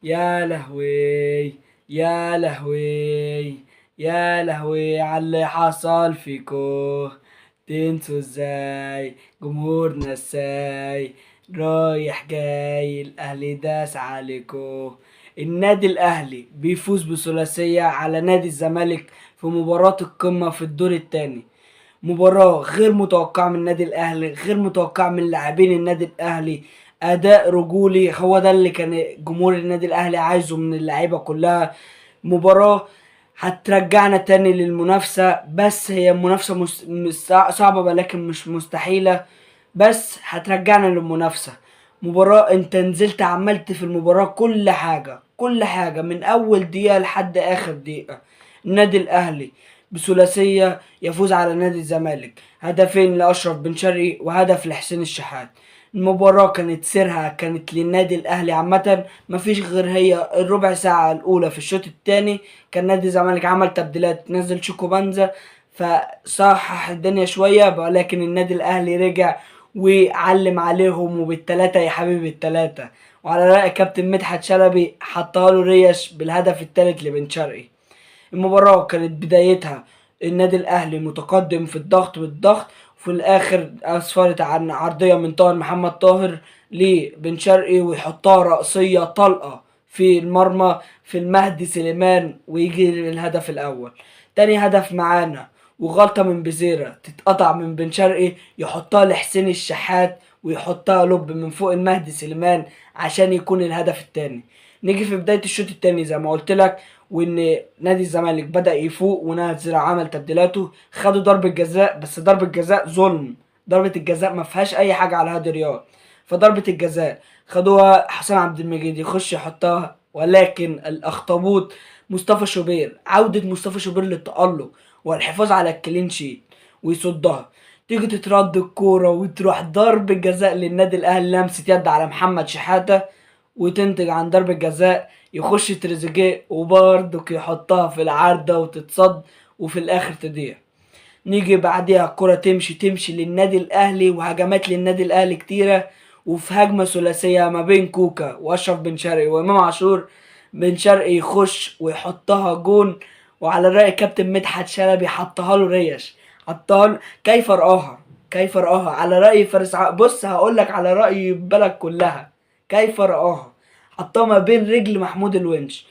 يا لهوي، يا لهوي، يا لهوي على اللي حصل فيكو. تنسوا ازاي جمهورنا ازاي؟ رايح جاي الاهلي داس عليكو. النادي الاهلي بيفوز بثلاثية على نادي الزمالك في مباراة القمة في الدور الثاني. مباراة غير متوقعة من النادي الأهلي، غير متوقعة من لاعبين النادي الأهلي. أداء رجولي هو ده اللي كان جمهور النادي الأهلي عايزه من اللعيبة كلها. مباراة هترجعنا تاني للمنافسة، بس هي منافسة صعبة ولكن مش مستحيلة، بس هترجعنا للمنافسة. مباراة انت نزلت عملت في المباراة كل حاجة، كل حاجة من أول دقيقة لحد آخر دقيقة. النادي الأهلي بثلاثية يفوز على نادي الزمالك، هدفين لأشرف بن شرقي وهدف لحسين الشحات. المباراة كانت سيرها كانت للنادي الأهلي عامة، مفيش غير هي الربع ساعة الأولى في الشوط التاني كان نادي الزمالك عمل تبديلات، نزل شيكو بنزا فصحح الدنيا شوية، ولكن النادي الأهلي رجع وعلم عليهم وبالتلاتة يا حبيبي التلاتة. وعلى رأي كابتن مدحت شلبي حطها له ريش بالهدف التالت لبن شرقي. المباراة كانت بدايتها النادي الأهلي متقدم في الضغط بالضغط، وفي الآخر أسفرت عن عرضية من طاهر محمد طاهر لبن شرقي ويحطها رأسية طلقة في المرمى في المهدي سليمان ويجي الهدف الأول. تاني هدف معانا وغلطة من بزيرة تتقطع من بن شرقي يحطها لحسين الشحات ويحطها لب من فوق المهدي سليمان عشان يكون الهدف التاني. نيجي في بداية الشوط التاني زي ما قلت لك، وان نادي الزمالك بدأ يفوق ونزل عمل تبديلاته، خدوا ضربة جزاء بس ضربة جزاء ظلم. ضربة الجزاء ما فيهاش اي حاجة على هادي رياض، فضربة الجزاء خدوها حسام عبد المجيد يخش يحطها، ولكن الاخطبوط مصطفى شوبير، عودة مصطفى شوبير للتألق والحفاظ على الكلين شيت ويصدها. تيجي تترد الكورة وتروح ضرب جزاء للنادي الاهلي، لمسة يد على محمد شحاتة وتنتج عن ضربة جزاء، يخش تريزيجيه وبرضك يحطها في العارضة وتتصد وفي الاخر تضيع. نيجي بعديها الكرة تمشي للنادي الاهلي وهجمات للنادي الاهلي كتيرة، وفي هجمة ثلاثية ما بين كوكا واشرف بن شرقي وامام عاشور، بن شرقي يخش ويحطها جون. وعلى رأي كابتن مدحت شلبي حطها له ريش، حطها له كيف رآها، كيف رآها على رأي فارس بص هقول لك على رأي البلد كلها كيف رآها، حطها ما بين رجل محمود الونش.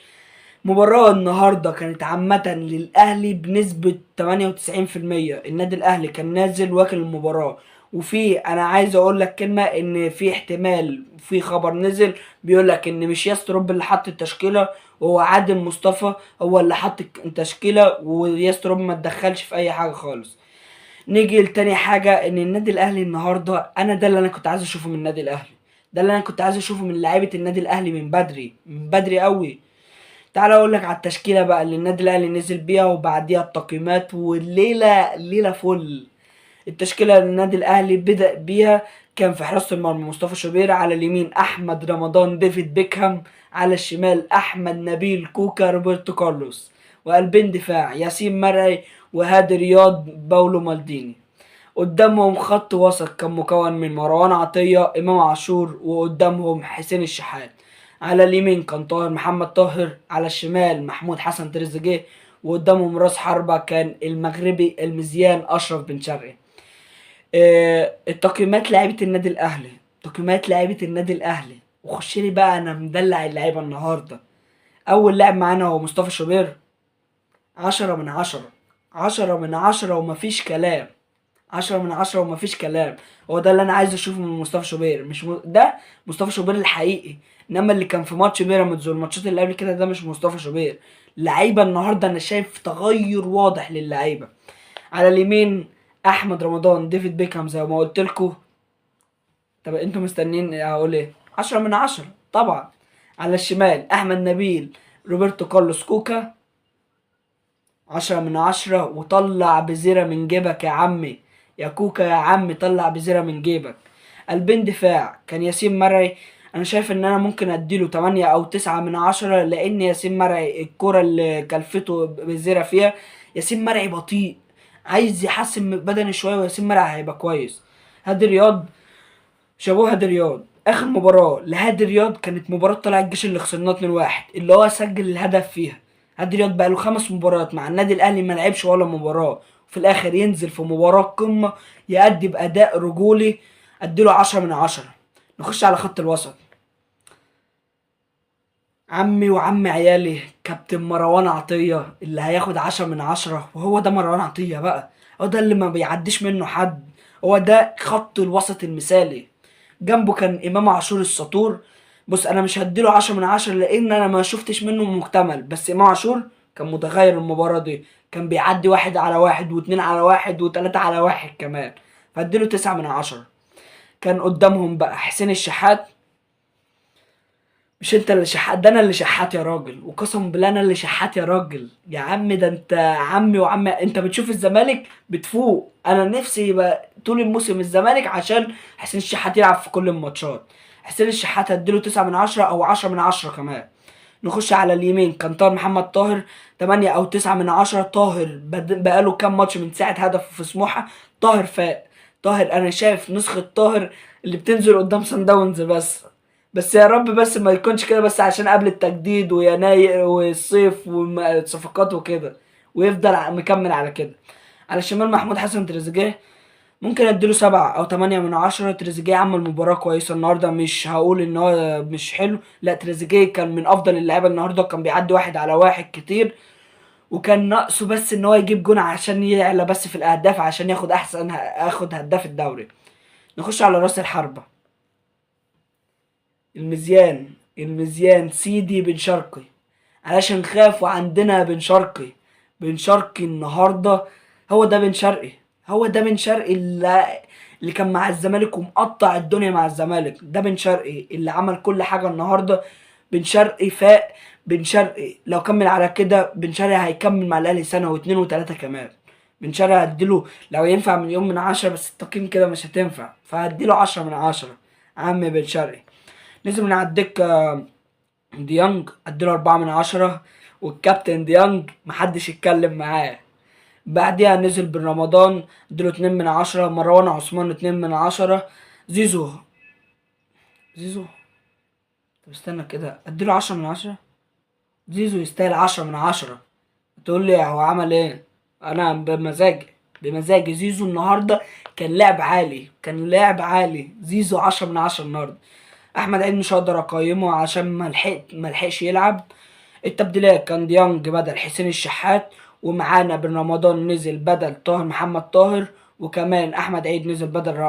مباراة النهاردة كانت عامة للأهلي بنسبة 98%. النادي الأهلي كان نازل واكل المباراة، وفي أنا عايز أقول لك كلمة إن في احتمال في خبر نزل بيقول لك إن مش يستروب اللي حط التشكيلة وهو عادل مصطفى هو اللي حط التشكيلة، ويستروب ما تدخلش في أي حاجة خالص. نيجي لتاني حاجة إن النادي الأهلي النهاردة ده اللي أنا كنت عايز أشوفه من النادي الأهلي، ده اللي أنا كنت عايز أشوفه من لعيبة النادي الأهلي من بدري من بدري قوي. تعال اقول لك على التشكيله بقى اللي النادي الاهلي نزل بيها وبعديها التقييمات، والليله ليله فل. التشكيله اللي النادي الاهلي بدأ بيها كان في حراسه المرمى مصطفى شوبير، على اليمين احمد رمضان ديفيد بيكهام، على الشمال احمد نبيل كوكا روبرتو كارلوس، وقلبين دفاع ياسين مرعي وهادي رياض باولو مالديني. قدامهم خط وسط كان مكون من مروان عطية إمام عاشور وقدامهم حسين الشحات. على اليمين كان طاهر محمد طاهر، على الشمال محمود حسن تريزيجيه، وقدامهم راس حربة كان المغربي المزيان أشرف بن شرقي. التقييمات لعيبة النادي الأهلي، تقييمات لعيبة النادي الأهلي، وخش لي بقى أنا مدلع اللعيبة النهاردة. أول لاعب معانا هو مصطفى شوبير، 10 من 10، 10 من 10 ومفيش كلام، 10 من 10 ومفيش كلام. هو ده اللي انا عايز اشوفه من مصطفى شوبير، مش ده مصطفى شوبير الحقيقي. انما اللي كان في ماتش بيراميدز والماتشات اللي قبل كده ده مش مصطفى شوبير. لعيبه النهارده انا شايف تغير واضح للعيبه. على اليمين احمد رمضان ديفيد بيكهام زي ما قلت لكم. طب انتوا مستنيين اقول ايه؟ 10 من 10 طبعا. على الشمال احمد نبيل روبرتو كارلوس كوكا، 10 من 10 وطلع بزيرة من جيبك يا عمي، يا كوكا يا عمي طلع بزيرة من جيبك. قلبين دفاع كان ياسين مرعي، انا شايف ان انا ممكن اديله 8 او 9 من 10، لان ياسين مرعي الكرة اللي كلفته بزيرة فيها، ياسين مرعي بطيء عايز يحسن من بدني شوية وياسين مرعي هيبقى كويس. هادي رياض، شابوه هادي رياض، اخر مباراه لهادي رياض كانت مباراه طلائع الجيش اللي خسرناها 2-1، اللي هو سجل الهدف فيها. هادي رياض بقى له 5 مباريات مع النادي الاهلي ما لعبش ولا مباراه، وفي الاخر ينزل في مباراه قمه يأدي باداء رجولي. اديله 10/10. نخش على خط الوسط. عمي وعم عيالي كابتن مروان عطية اللي هياخد 10/10، وهو ده مروان عطية بقى. هو ده اللي ما بيعديش منه حد. هو ده خط الوسط المثالي. جنبه كان إمام عاشور السطور. بص أنا مش هديله 10/10 لأن أنا ما شفتش منه مكتمل، بس إمام عاشور كان متغير المباراة دي. كان بيعدي 1/1 و2/1 و3/1 كمان. فهديله 9/10. كان قدامهم بقى حسين الشحات. مش انت اللي شحات، ده انا اللي شحات يا راجل، وقسم بالله انا اللي شحات يا راجل. يا عم ده انت عمي وعم، انت بتشوف الزمالك بتفوق. انا نفسي يبقى طول الموسم الزمالك عشان حسين الشحات يلعب في كل الماتشات. حسين الشحات هديله 9/10 او 10/10 كمان. نخش على اليمين كان طاهر محمد طاهر. 8 او 9/10. طاهر بقاله كام ماتش من ساعة هدفه في سموحة. طاهر فاق. طاهر انا شايف نسخة طاهر اللي بتنزل قدام سان داونز بس يا رب بس ما يكونش كده، بس عشان قبل التجديد ويناير والصيف والصفقات وكده، ويفضل مكمل على كده. على الشمال محمود حسن تريزيجيه. ممكن اديله 7 او 8/10. تريزيجيه عمل مباراة كويسة النهاردة، مش هقول ان هو مش حلو، لا تريزيجيه كان من افضل اللعيبة النهاردة. كان بيعدي 1/1 كتير، وكان ناقصه بس ان هو يجيب جون عشان يعلى بس في الاهداف عشان ياخد هداف الدوري. نخش على راس الحربة. المزيان سيدي بن شرقي. علشان خاف وعندنا بن شرقي. بن شرقي النهارده هو ده بن شرقي. هو ده بن شرقي اللي كان مع الزمالك ومقطع الدنيا مع الزمالك. ده بن شرقي اللي عمل كل حاجه النهارده. بن شرقي فاق. بن شرقي لو كمل على كده بن شرقي هيكمل مع الاهلي سنه واتنين وتلاته كمان. بن شرقي هديله لو ينفع 1,000,000/10، بس التقييم كده مش هتنفع، فهديله 10/10. عم بن شرقي. نزل من على الدكه ديانج اديله 4/10. والكابتن ديانج محدش يتكلم معاه. بعديها نزل بن رمضان اديله 2/10. مروان عثمان 2/10. زيزو. زيزو طب استنى كده اديله 10/10. زيزو يستاهل 10/10. تقول لي هو عمل ايه؟ انا بمزاجي زيزو النهارده كان لعب عالي، كان لعب عالي. زيزو 10/10 النهارده. احمد عيد مش هقدر اقيمه عشان ملحقش يلعب. التبديلات كان ديانج بدل حسين الشحات، ومعانا بن رمضان نزل بدل طاهر محمد طاهر، وكمان احمد عيد نزل بدل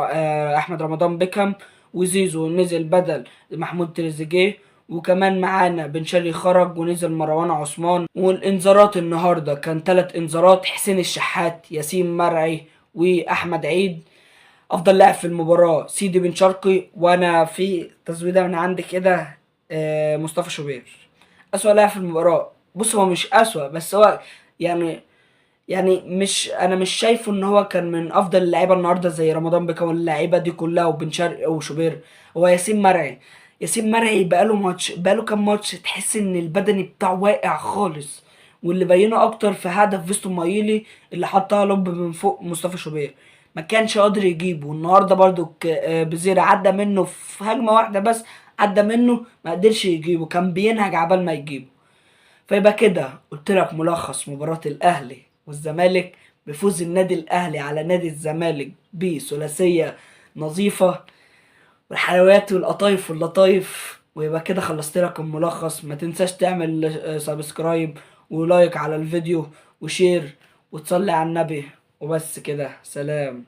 احمد رمضان بيكهام، وزيزو نزل بدل محمود تريزيجيه، وكمان معانا بن شرقي خرج ونزل مروان عثمان. والانذارات النهارده كان 3 انذارات: حسين الشحات، ياسين مرعي، واحمد عيد. افضل لاعب في المباراه سيدي بن شرقي، وانا في تزويده من عندي كده مصطفى شوبير. اسوأ لاعب في المباراة. بص هو مش اسوأ، بس هو يعني مش انا مش شايفه ان هو كان من افضل اللعيبه النهارده زي رمضان بكا واللعيبه دي كلها وبن شرقي وشوبير. هو ياسين مرعي. ياسين مرعي بقاله كام ماتش تحس ان البدني بتاعه واقع خالص، واللي بينه اكتر في هدف فيستون مايلي اللي حطها لوب من فوق مصطفى شوبير. ما كانش قادر يجيبه النهارده برضو. بزيرة عدى منه في هجمه واحده بس، عدى منه ما قدرش يجيبه، كان بينهج عبال ما يجيبه. فيبقى كده قلت لك ملخص مباراة الأهلي والزمالك بفوز النادي الأهلي على نادي الزمالك بثلاثية نظيفة، والحلويات والقطايف واللطايف. ويبقى كده خلصت لك الملخص. ما تنساش تعمل سبسكرايب ولايك على الفيديو وشير وتصلي على النبي. وبس كده، سلام.